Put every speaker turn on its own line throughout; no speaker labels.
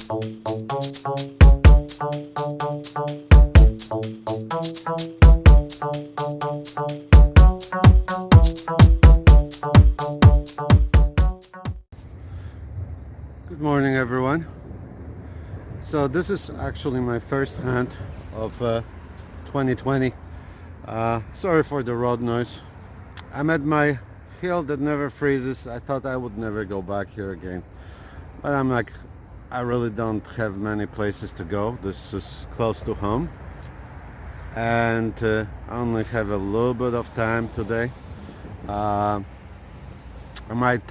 Good morning, everyone. So this is actually my first hunt of 2020. Sorry for the road noise. I'm at my hill that never freezes. I thought I would never go back here again, but I'm like, I really don't have many places to go. This is close to home, and I only have a little bit of time today. I might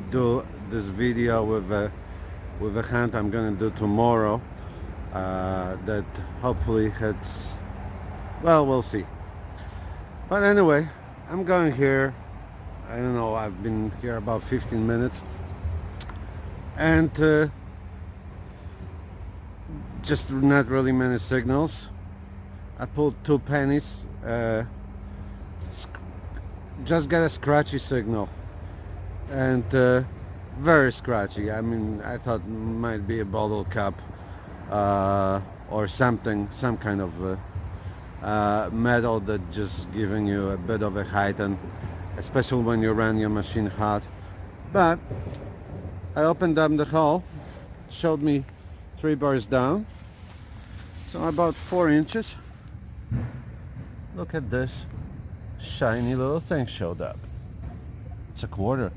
do this video with a hunt I'm gonna do tomorrow. That hopefully hits. Well, we'll see. But anyway, I'm going here. I don't know. I've been here about 15 minutes, and just not really many signals. I pulled 2 pennies. Just got a scratchy signal, and very scratchy. I mean, I thought it might be a bottle cap or something, some kind of metal that just giving you a bit of a height, and especially when you run your machine hot. But I opened up the hole, showed me 3 bars down, so about 4 inches. Look at this shiny little thing showed up. It's a quarter.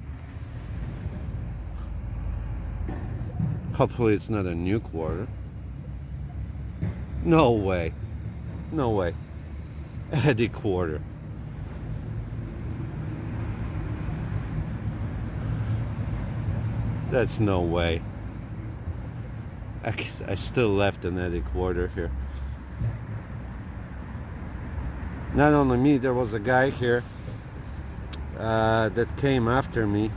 Hopefully it's not a new quarter. No way. No way. Eddie quarter. That's no way. I still left an Eddie quarter here. Not only me, there was a guy here that came after me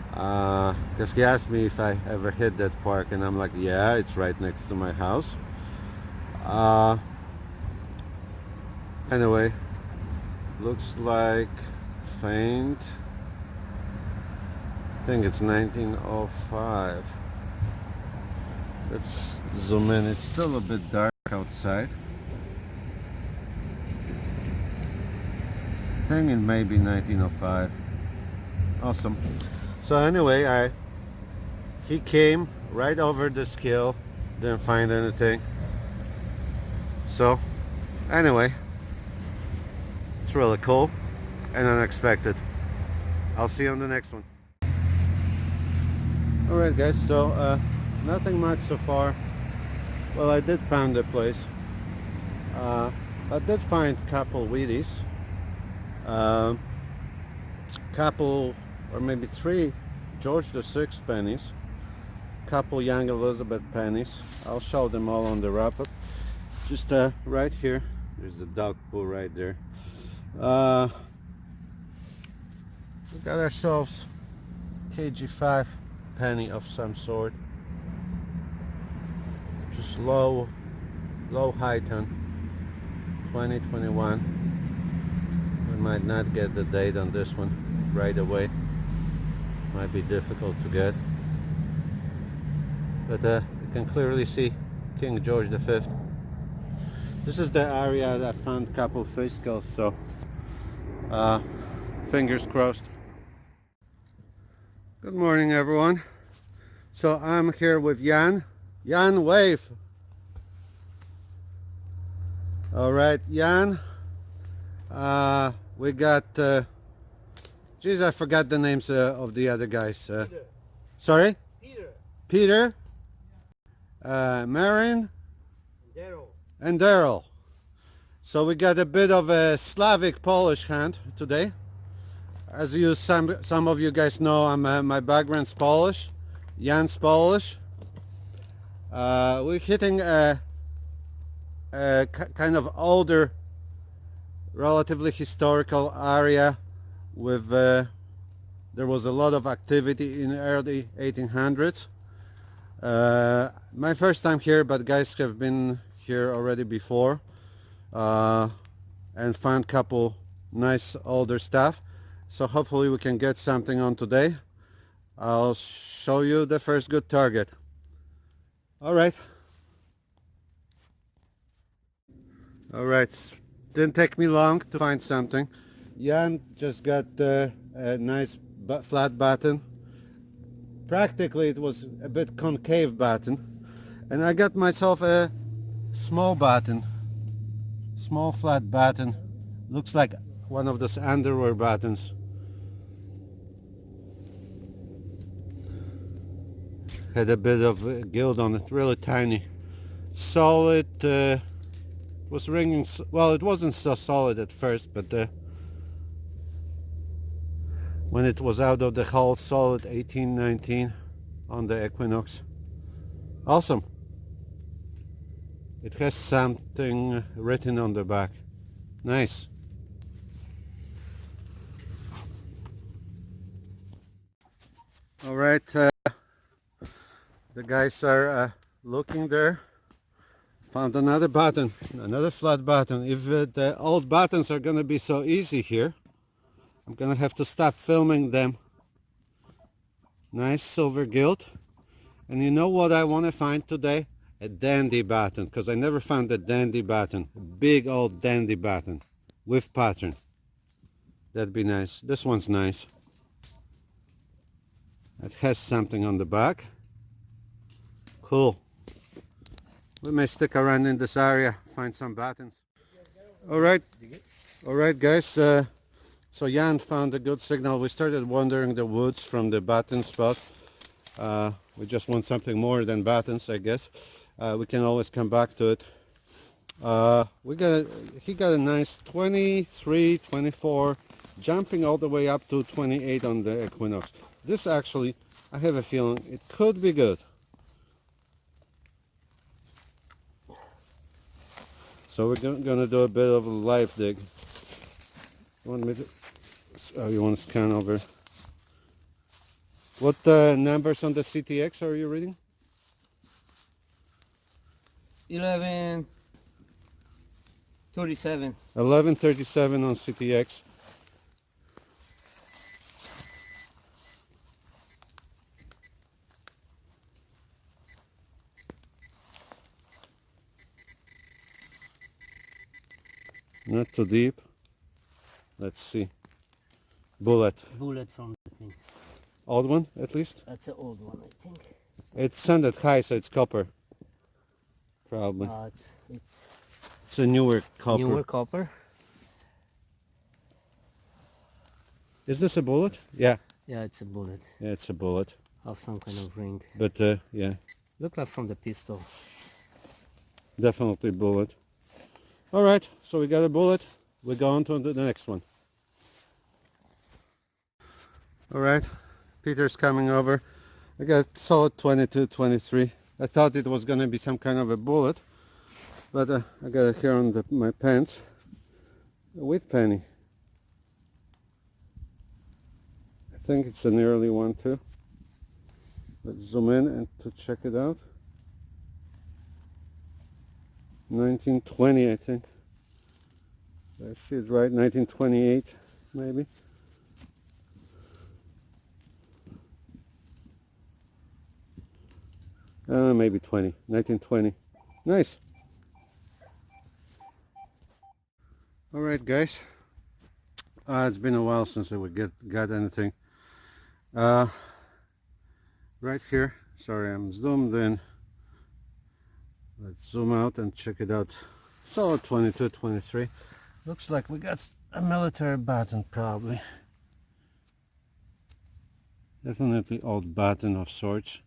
because he asked me if I ever hit that park, and I'm like, yeah, it's right next to my house. Anyway, looks like faint. I think it's 1905. Let's zoom in. It's still a bit dark outside. I think it may be 1905. Awesome. So anyway, he came right over the scale, didn't find anything. So anyway, it's really cool and unexpected. I'll see you on the next one. Alright guys, so nothing much so far. Well, I did pound the place. I did find a couple Wheaties. Couple or maybe 3 George VI pennies, couple Young Elizabeth pennies. I'll show them all on the wrap-up. Just right here, there's the dog poo right there. We got ourselves KG5 penny of some sort, just low high ton, 2021. We might not get the date on this one right away. Might be difficult to get, but you can clearly see King George V. This is the area that I found a couple fish skulls, so fingers crossed. Good morning, everyone. So I'm here with Jan. Jan, wave. All right, Jan. We got geez, I forgot the names of the other guys.
Peter.
Sorry?
Peter.
Peter, Marin,
Daryl.
and Daryl. So we got a bit of a Slavic Polish hunt today. As some of you guys know, my background's Polish. Jan's Polish. We're hitting a kind of older, relatively historical area with there was a lot of activity in the early 1800s. My first time here, but guys have been here already before and found a couple nice older stuff. So hopefully we can get something on today. I'll show you the first good target. All right. All right. Didn't take me long to find something. Jan just got a nice flat batten. Practically it was a bit concave batten. And I got myself a small batten. Small flat batten. Looks like one of those underwear battens. Had a bit of gilt on it, really tiny. Solid, was ringing, well, it wasn't so solid at first, but when it was out of the hull, solid 1819 on the Equinox. Awesome. It has something written on the back. Nice. All right, the guys are looking there. Found another batten, another flat batten. If the old battens are gonna be so easy here, I'm gonna have to stop filming them. Nice silver gilt. And you know what I want to find today? A dandy batten, because I never found a dandy batten. A big old dandy batten with pattern. That'd be nice. This one's nice. It has something on the back. Cool. We may stick around in this area, find some battens. All right guys, so Jan found a good signal. We started wandering the woods from the batten spot. We just want something more than battens, I guess. We can always come back to it. He got a nice 23, 24, jumping all the way up to 28 on the Equinox. This actually, I have a feeling it could be good. So we're gonna do a bit of a live dig. You want me to? Oh, you want to scan over? What numbers on the CTX are you reading?
1137.
1137 on CTX. Not too deep. Let's see. Bullet.
Bullet from the thing.
Old one, at least?
That's an old one, I think.
It sounded high, so it's copper. Probably. It's a newer copper.
Newer copper.
Is this a bullet? Yeah.
Yeah, it's a bullet.
Yeah, it's a bullet.
Of some kind of ring.
But yeah.
Look like from the pistol.
Definitely bullet. All right, so we got a bullet. We go on to the next one. All right, Peter's coming over. I got solid 22, 23. I thought it was gonna be some kind of a bullet, but I got it here on my pants. A wheat penny. I think it's an early one too. Let's zoom in and to check it out. 1920, I think. I see it right, 1928 maybe. Maybe 1920. Nice. All right, guys. It's been a while since we got anything. Right here. Sorry, I'm zoomed in. Let's zoom out and check it out. Solid 22, 23. Looks like we got a military batten, probably. Definitely old batten of sorts.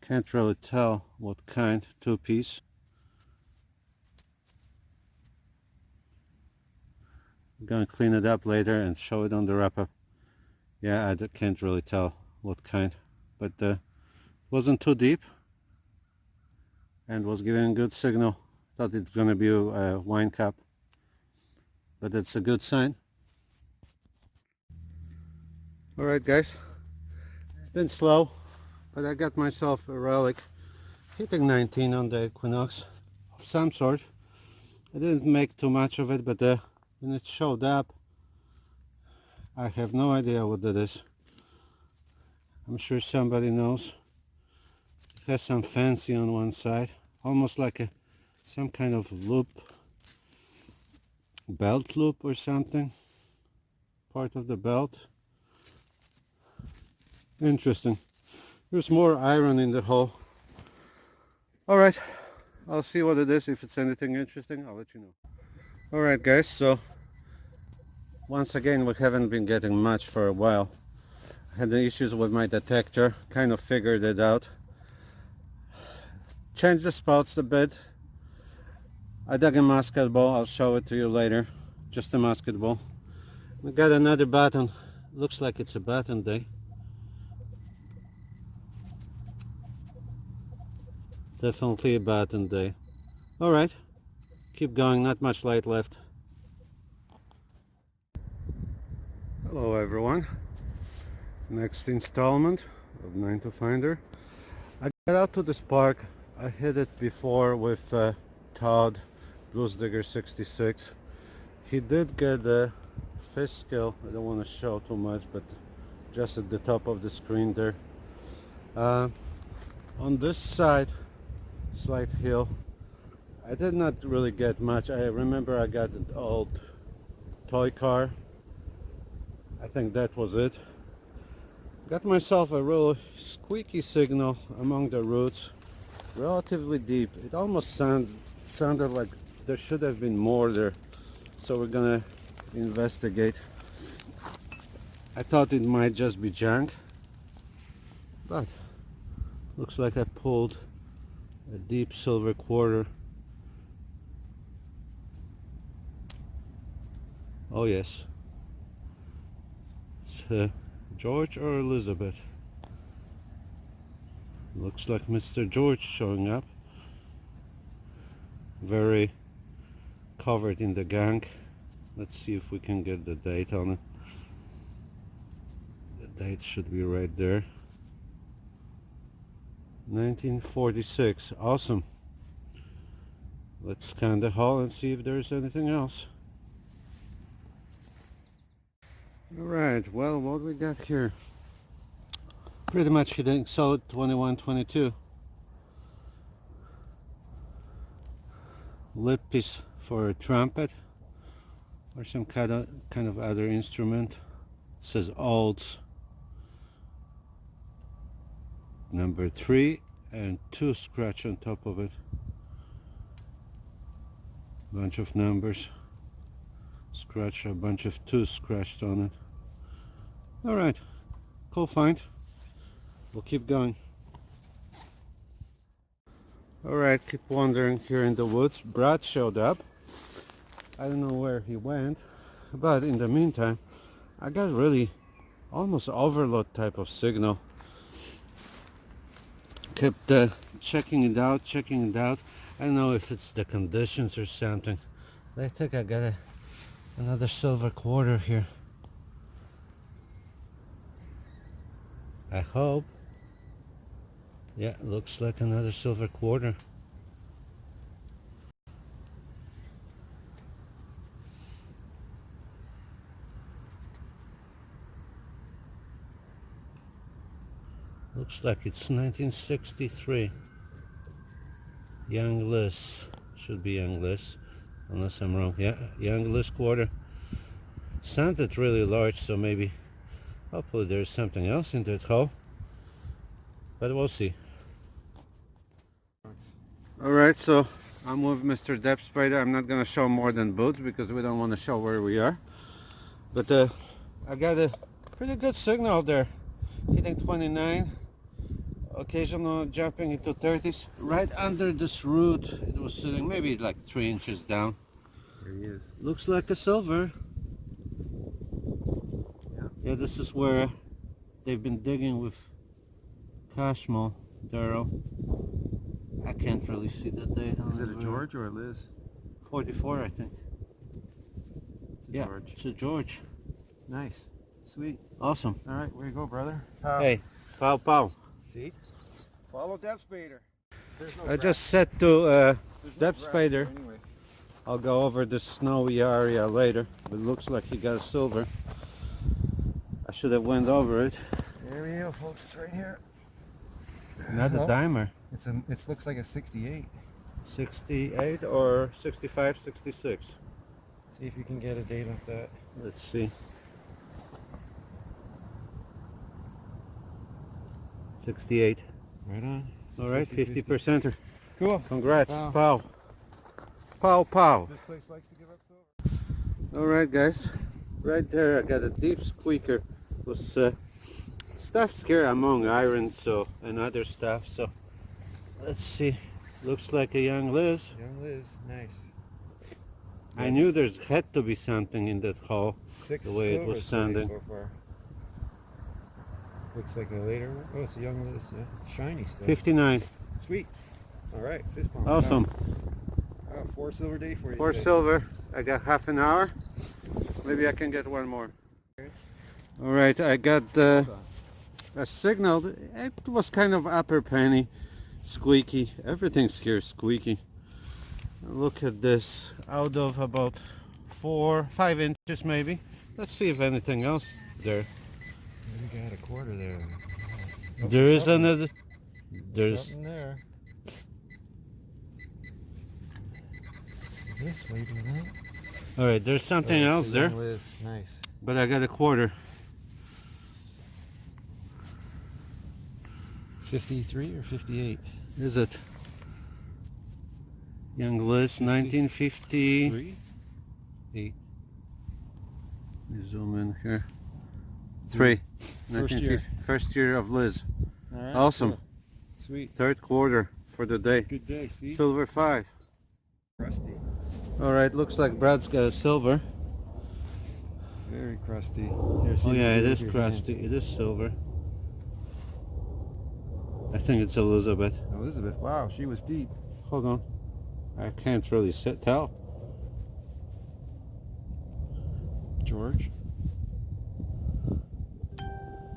Can't really tell what kind, two-piece. I'm gonna clean it up later and show it on the wrap-up. Yeah, I can't really tell what kind, but wasn't too deep and was giving a good signal. Thought it's gonna be a wine cup, but it's a good sign. All right, guys, it's been slow, but I got myself a relic, hitting 19 on the Equinox of some sort. I didn't make too much of it, but when it showed up, I have no idea what that is. I'm sure somebody knows. It has some fancy on one side, almost like some kind of loop, belt loop or something, part of the belt. Interesting. There's more iron in the hole. Alright, I'll see what it is. If it's anything interesting, I'll let you know. Alright guys, so once again we haven't been getting much for a while. I had issues with my detector, kind of figured it out. Changed the spouts a bit. I dug a musket ball, I'll show it to you later. Just a musket ball. We got another baton. Looks like it's a baton day. Definitely a baton day. Alright, keep going, not much light left. Hello everyone. Next installment of 9 to Finder. I got out to this park. I hit it before with Todd, Blues Digger 66. He did get a fish scale. I don't want to show too much, but just at the top of the screen there. On this side, slight hill, I did not really get much. I remember I got an old toy car. I think that was it. Got myself a real squeaky signal among the roots, relatively deep. It almost sounded like there should have been more there. So we're gonna investigate. I thought it might just be junk, but looks like I pulled a deep silver quarter. Oh yes, it's George or Elizabeth. Looks like Mr. George showing up. Very covered in the gank. Let's see if we can get the date on it. The date should be right there. 1946. Awesome. Let's scan the hull and see if there's anything else. Alright, well, what we got here? Pretty much hitting solid 21-22. Lip piece for a trumpet or some kind of other instrument. It says Olds. Number 3 and 2 scratch on top of it. Bunch of numbers. Scratch, a bunch of 2s scratched on it. Alright, cool find. We'll keep going. Alright, keep wandering here in the woods. Brad showed up. I don't know where he went, but in the meantime I got really almost overload type of signal. Kept checking it out. I don't know if it's the conditions or something, but I think I got another silver quarter here. I hope. Yeah, looks like another silver quarter. Looks like it's 1963. Young Liz. Should be Young Liz, unless I'm wrong. Yeah, Young Liz quarter. Sounded really large, so maybe, hopefully there's something else in that hole. But we'll see. Alright, so I'm with Mr. Depth Spider. I'm not going to show more than boots because we don't want to show where we are. But I got a pretty good signal there. Hitting 29. Occasional jumping into 30s. Right under this root, it was sitting maybe like 3 inches down.
There he is.
Looks like a silver. Yeah, this is where they've been digging with Cashmo, Darrow. I can't really see the date on it.
Is it a George or a Liz?
44, I think.
It's a
Yeah,
George.
it's a George.
Nice. Sweet.
Awesome.
All right, where you go, brother?
Hey, pow pow.
See? Follow Depth Spider.
I just said to Depth Spider, I'll go over the snowy area later, but it looks like he got a silver. should have went over it.
There we go, folks. It's right here.
Not a
Oh,
dimer.
it looks like a 68.
68 or 65, 66.
See if you can get a date of that.
Let's see. 68.
Right on.
All right, 50%er.
Cool.
Congrats.
Wow.
Pow. Pow, pow.
This place likes to give up silver.
All right, guys. Right there, I got a deep squeaker. Was stuff here among iron, so and other stuff. So let's see. Looks like a young Liz.
Young Liz, nice.
I knew there had to be something in that hole.
6
the way it was
silvers today
sounding.
so far. Looks like a later one. Oh, it's a young Liz. Yeah. Shiny stuff.
59.
Sweet. All right, fist pump.
Awesome.
Oh, 4 silver day for you.
4
today.
silver. I got half an hour. Maybe I can get one more. All right, I got a signal. It was kind of upper penny, squeaky. Everything's here squeaky. Look at this. Out of about 4-5 inches maybe. Let's see if anything else there.
We got a quarter there.
There is
something.
another. There's
Something there. This way, do that.
all right. There's something
Oh,
else
it's a
there,
young Liz. Nice.
but I got a quarter.
53 or 58?
Is it? Young Liz, 1950.
3? 8.
Let me zoom in here. 3.
First year.
First year of Liz.
All right,
Awesome.
cool. Sweet.
Third quarter for the day.
Good day, see?
Silver 5.
Crusty.
All right, looks like Brad's got a silver.
Very crusty. Here, see
Oh
if
yeah,
you
it
can
is
use your hand.
crusty. It is silver. I think it's Elizabeth.
Elizabeth, wow, she was deep.
Hold on. I can't really tell.
George?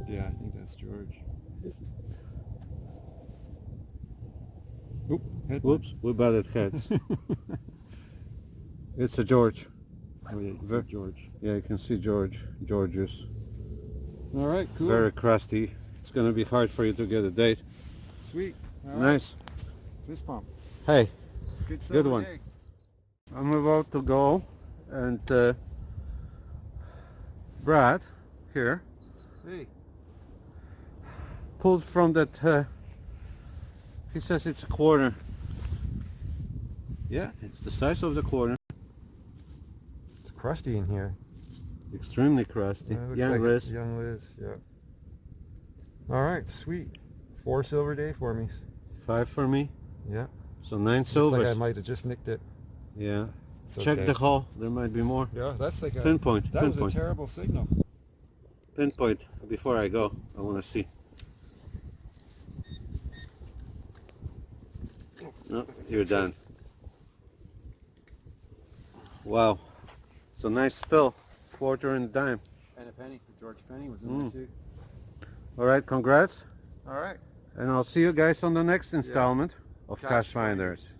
Yeah, I think that's George. Oop, head
Whoops, we butted heads. It's a George.
Oh yeah, it's
Ver-
George.
Yeah, you can see George's.
All right, cool.
Very crusty. It's gonna be hard for you to get a date.
Sweet. All right,
Nice.
fist pump.
Hey,
Good silver
one.
day.
I'm about to go, and Brad here
Hey,
pulled from that. He says it's a quarter. Yeah, it's the size of the quarter.
it's crusty in here.
Extremely crusty.
Looks
Young
like
Liz.
Young Liz, yeah. All right, sweet. 4 silver day for me.
5 for me.
Yeah.
So 9
Looks
silvers.
like I might have just nicked it.
Yeah.
It's
Check
okay.
the hole. There might be more.
Yeah, that's like a
Pinpoint.
That was
Pinpoint.
a terrible signal.
Pinpoint. Before I go, I want to see. No, you're done. Wow. So nice spill. Quarter and dime.
And a penny. George Penny was in there too.
All right, congrats.
All right.
And I'll see you guys on the next installment of
CacheFinders.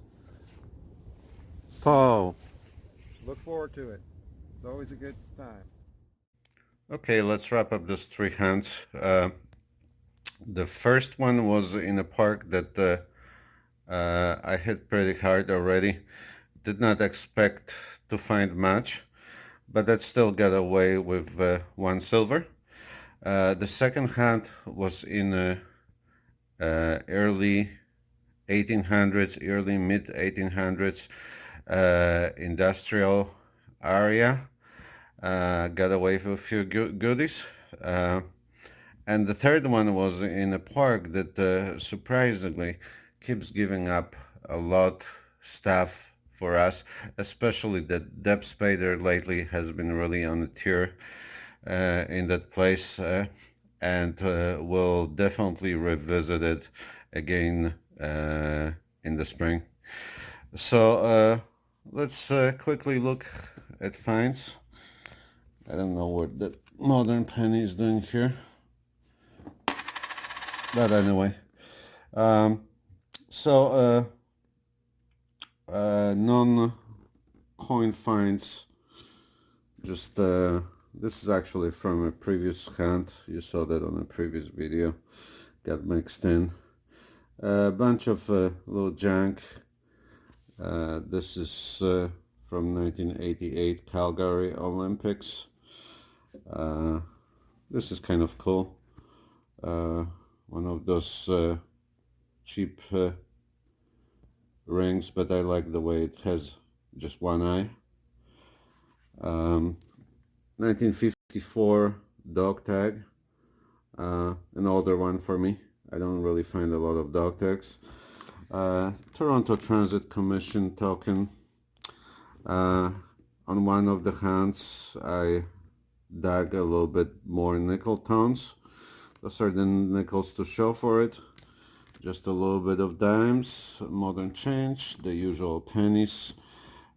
CacheFinders. Paul.
Look forward to it. It's always a good time.
Okay, let's wrap up those 3 hunts. The first one was in a park that I hit pretty hard already. Did not expect to find much, but that still got away with 1 silver. The second hunt was in early 1800s, early mid 1800s industrial area. Got away with a few goodies. And the third one was in a park that surprisingly keeps giving up a lot stuff for us, especially the depth spader lately has been really on a tear in that place, and we'll definitely revisit it again in the spring. So let's quickly look at finds. I don't know what the modern penny is doing here, but anyway. Non-coin finds, just this is actually from a previous hand. You saw that on a previous video. Got mixed in. A bunch of little junk. This is from 1988 Calgary Olympics. This is kind of cool. One of those cheap rings, but I like the way it has just one eye. 1954 dog tag, an older one for me. I don't really find a lot of dog tags. Toronto Transit Commission token. On one of the hands I dug a little bit more nickel tones. Those are the nickels to show for it. Just a little bit of dimes, modern change, the usual pennies,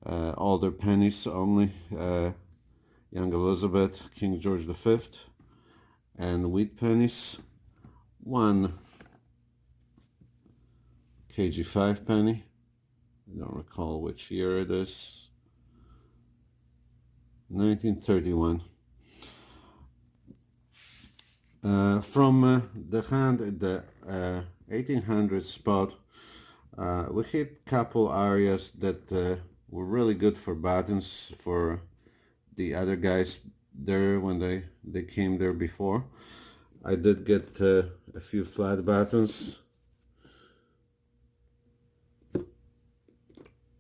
older pennies only, Young Elizabeth, King George V, and wheat pennies. One KG5 penny, I don't recall which year it is, 1931. From the hand at the 1800 spot, we hit couple areas that were really good for buttons for the other guys there when they came there before. I did get a few flat buttons.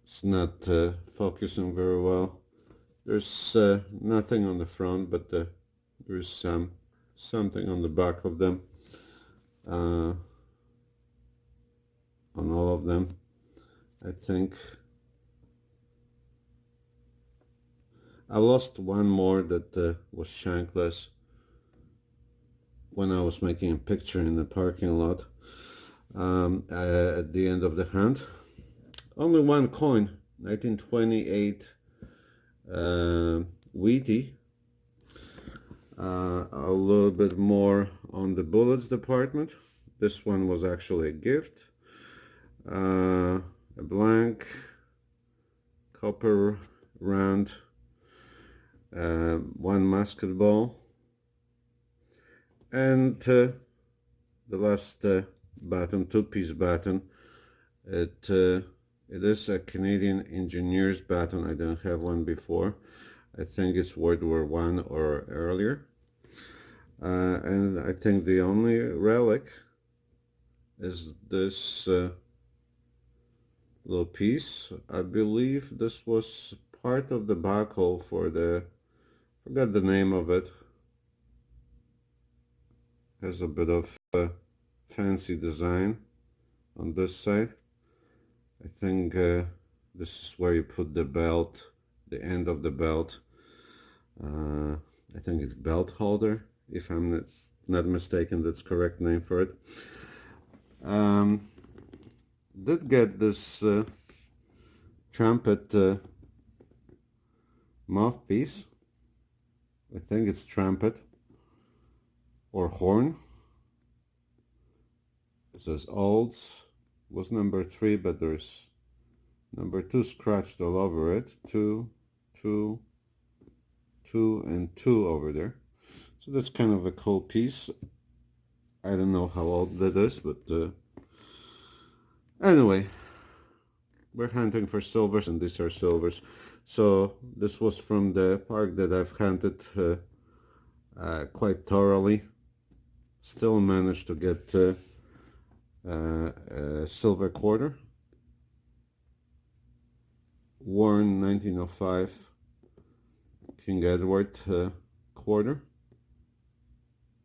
It's not focusing very well. There's nothing on the front, but there's something on the back of them, on all of them, I think. I lost one more that was shankless when I was making a picture in the parking lot at the end of the hand. Only one coin, 1928 Wheatie. A little bit more on the bullets department. This one was actually a gift. A blank copper round, one musket ball, and the last baton, two-piece baton. It is a Canadian engineer's baton. I didn't have one before. I think it's World War I or earlier. And I think the only relic is this little piece. I believe this was part of the buckle for the, forgot the name of it. Has a bit of fancy design on this side. I think this is where you put the belt, the end of the belt. I think it's belt holder, if I'm not mistaken. That's correct name for it. Did get this trumpet mouthpiece. I think it's trumpet or horn. It says olds, was number 3, but there's number 2 scratched all over it. 2, 2, 2, and 2 over there. So that's kind of a cool piece. I don't know how old that is, but anyway, we're hunting for silvers, and these are silvers. So this was from the park that I've hunted quite thoroughly. Still managed to get a silver quarter, worn 1905 King Edward quarter.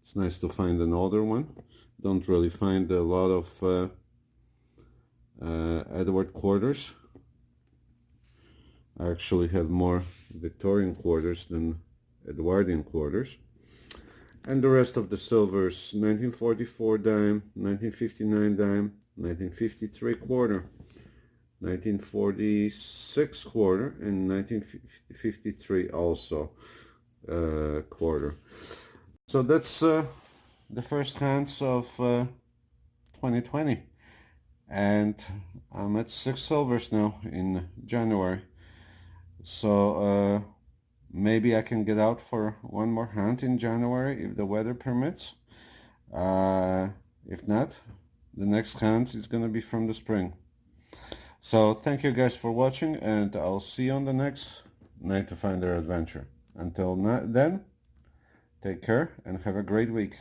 It's nice to find an older one. Don't really find a lot of Edward quarters. I actually have more Victorian quarters than Edwardian quarters. And the rest of the silvers: 1944 dime, 1959 dime, 1953 quarter, 1946 quarter, and 1953 also quarter. So that's the first hands of 2020, and I'm at 6 silvers now in January. So Maybe I can get out for one more hunt in January if the weather permits. If not, the next hunt is gonna be from the spring. So thank you guys for watching, and I'll see you on the next Night to Finder adventure. Until then, take care and have a great week.